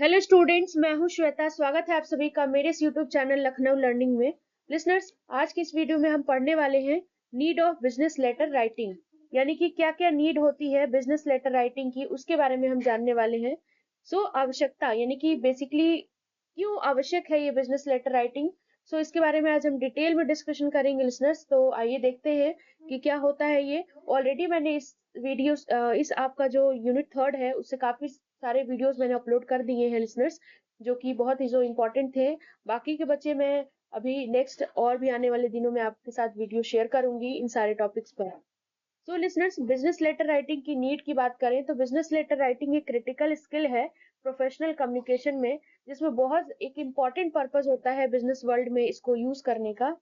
Hello students, मैं हूं श्वेता। स्वागत है आप सभी का मेरे इस यूट्यूब चैनल लखनऊ लर्निंग में। लिसनर्स, आज की इस वीडियो में हम पढ़ने वाले हैं need of business letter writing, यानी कि क्या क्या नीड होती है बिजनेस लेटर राइटिंग की, उसके बारे में हम जानने वाले हैं। आवश्यकता यानी कि बेसिकली क्यों आवश्यक है ये बिजनेस लेटर राइटिंग। इसके बारे में आज हम डिटेल में डिस्कशन करेंगे लिसनर्स। तो आइए देखते हैं कि क्या होता है ये। ऑलरेडी मैंने इस वीडियो इस आपका जो यूनिट थर्ड है उससे काफी सारे वीडियोस मैंने अपलोड कर दिए हैं लिसनर्स, जो कि बहुत ही जो इम्पोर्टेंट थे। बाकी के बच्चे मैं अभी नेक्स्ट और भी आने वाले दिनों में आपके साथ वीडियो शेयर करूंगी इन सारे टॉपिक्स पर। लिसनर्स, बिजनेस लेटर राइटिंग की नीड की बात करें तो बिजनेस लेटर राइटिंग एक क्रिटिकल स्किल है प्रोफेशनल कम्युनिकेशन में, जिसमें बहुत एक इम्पॉर्टेंट पर्पस होता है बिजनेस वर्ल्ड में इसको यूज करने का।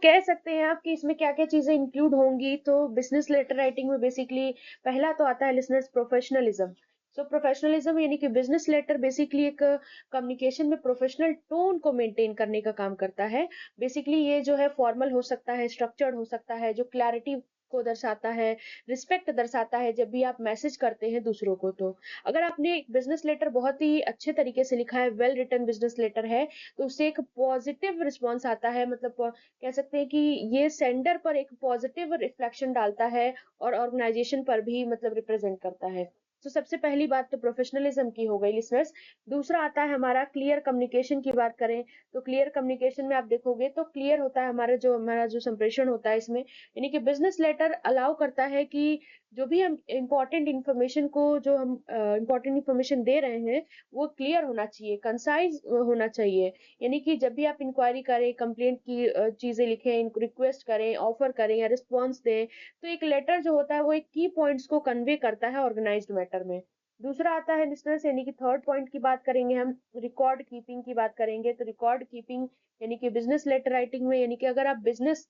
कह सकते हैं आप कि इसमें क्या क्या चीजें इंक्लूड होंगी। तो बिजनेस लेटर राइटिंग में बेसिकली पहला तो आता है लिसनर्स प्रोफेशनलिज्म। प्रोफेशनलिज्म यानी कि बिजनेस लेटर बेसिकली एक कम्युनिकेशन में प्रोफेशनल टोन को मेंटेन करने का काम करता है। बेसिकली ये जो है फॉर्मल हो सकता है, स्ट्रक्चर्ड हो सकता है, जो क्लैरिटी को दर्शाता है, रिस्पेक्ट दर्शाता है जब भी आप मैसेज करते हैं दूसरों को। तो अगर आपने एक बिजनेस लेटर बहुत ही अच्छे तरीके से लिखा है, वेल रिटन बिजनेस लेटर है, तो उससे एक पॉजिटिव रिस्पॉन्स आता है। मतलब कह सकते हैं कि ये सेंडर पर एक पॉजिटिव रिफ्लेक्शन डालता है और ऑर्गेनाइजेशन पर भी मतलब रिप्रेजेंट करता है। सबसे पहली बात तो प्रोफेशनलिज्म की हो गई लिसनर्स। दूसरा आता है हमारा क्लियर कम्युनिकेशन की बात करें तो क्लियर कम्युनिकेशन में आप देखोगे तो क्लियर होता है हमारा जो संप्रेषण होता है इसमें, यानी कि बिजनेस लेटर अलाउ करता है कि जो भी हम इंपॉर्टेंट इंफॉर्मेशन को जो हम इंपॉर्टेंट इंफॉर्मेशन दे रहे हैं वो क्लियर होना चाहिए, कंसाइज होना चाहिए। यानी कि जब भी आप इंक्वायरी करें, कंप्लेंट की चीजें लिखें, रिक्वेस्ट करें, ऑफर करें या रिस्पॉन्स दें, तो एक लेटर जो होता है वो एक की पॉइंट्स को कन्वे करता है ऑर्गेनाइज्ड मैटर में। दूसरा आता है लिसनर्स, यानी कि थर्ड पॉइंट की बात करेंगे हम, रिकॉर्ड कीपिंग की बात करेंगे। तो रिकॉर्ड कीपिंग यानी कि बिजनेस लेटर राइटिंग में, यानी कि अगर आप बिजनेस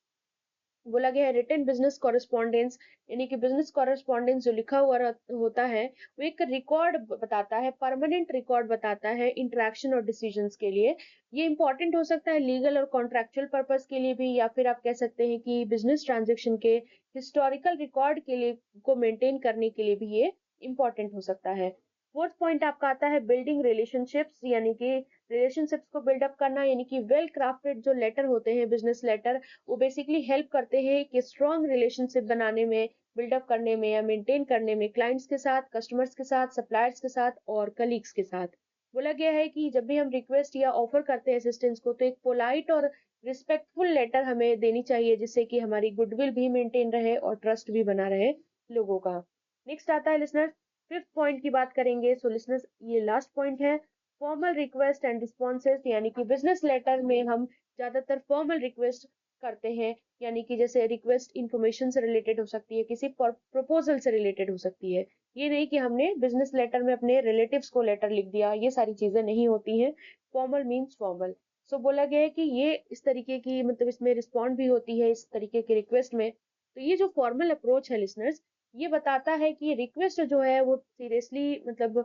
बोला गया है रिटन बिजनेस कॉरेस्पॉन्डेंस, यानी कि बिजनेस कॉरेस्पॉन्डेंस जो लिखा हुआ होता है वो एक रिकॉर्ड बताता है, परमानेंट रिकॉर्ड बताता है इंटरेक्शन और डिसीजंस के लिए। ये इंपॉर्टेंट हो सकता है लीगल और कॉन्ट्रेक्चुअल पर्पस के लिए भी, या फिर आप कह सकते हैं कि बिजनेस ट्रांजेक्शन के हिस्टोरिकल रिकॉर्ड के लिए को मेंटेन करने के लिए भी ये इंपॉर्टेंट हो सकता है। फोर्थ पॉइंट आपका आता है बिल्डिंग रिलेशनशिप्स, यानी कि रिलेशनशिप्स को बिल्डअप करना, यानी कि वेल क्राफ्टेड जो लेटर होते हैं बिजनेस लेटर, वो बेसिकली हेल्प करते हैं कि स्ट्रॉन्ग रिलेशनशिप बनाने में, बिल्डअप करने में या मेंटेन करने में, क्लाइंट्स के साथ, कस्टमर्स के साथ, सप्लायर्स के साथ और कलीग्स के साथ। बोला गया है कि जब भी हम रिक्वेस्ट या ऑफर करते हैं असिस्टेंस को तो एक पोलाइट और रिस्पेक्टफुल लेटर हमें देनी चाहिए, जिससे कि हमारी गुडविल भी मेंटेन रहे और ट्रस्ट भी बना रहे लोगों का। नेक्स्ट आता है लिसनर्स, फिफ्थ पॉइंट की बात करेंगे। लिसनर्स, ये लास्ट पॉइंट है, फॉर्मल रिक्वेस्ट एंड रिस्पॉन्सेज, यानी कि बिजनेस लेटर में हम ज्यादातर फॉर्मल रिक्वेस्ट करते हैं, यानी कि जैसे रिक्वेस्ट इंफॉर्मेशन से रिलेटेड हो सकती है, किसी प्रपोजल से रिलेटेड हो सकती है। ये नहीं कि हमने बिजनेस लेटर में अपने रिलेटिव्स को लेटर लिख दिया, ये सारी चीजें नहीं होती हैं। Formal means formal. बोला गया है कि ये इस तरीके की मतलब इसमें रिस्पॉन्ड भी होती है इस तरीके की रिक्वेस्ट में। तो ये जो फॉर्मल अप्रोच है लिसनर्स, ये बताता है कि रिक्वेस्ट जो है वो सीरियसली मतलब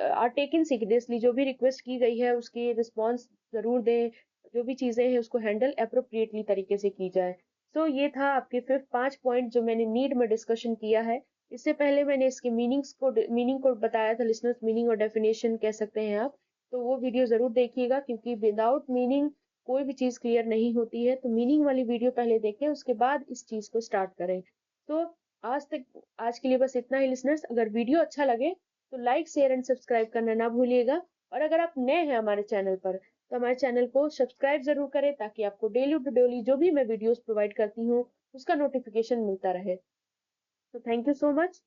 आर टेकन सीरियसली, जो भी रिक्वेस्ट की गई है उसकी रिस्पॉन्स जरूर दें, जो भी चीजें हैं उसको हैंडल अप्रोप्रिएटली तरीके से की जाए। ये था आपके फिफ्थ 5 पॉइंट जो मैंने नीड में डिस्कशन किया है। इससे पहले मैंने इसके मीनिंग को बताया था लिसनर्स, मीनिंग और डेफिनेशन कह सकते हैं आप। तो वो वीडियो जरूर देखिएगा, क्योंकि विदाउट मीनिंग कोई भी चीज क्लियर नहीं होती है। तो मीनिंग वाली वीडियो पहले देखें, उसके बाद इस चीज को स्टार्ट करें। तो आज के लिए बस इतना ही लिसनर्स। अगर वीडियो अच्छा लगे तो लाइक, शेयर एंड सब्सक्राइब करना ना भूलिएगा। और अगर आप नए हैं हमारे चैनल पर तो हमारे चैनल को सब्सक्राइब जरूर करें, ताकि आपको डेली टू डेली जो भी मैं वीडियोस प्रोवाइड करती हूँ उसका नोटिफिकेशन मिलता रहे। तो थैंक यू सो मच।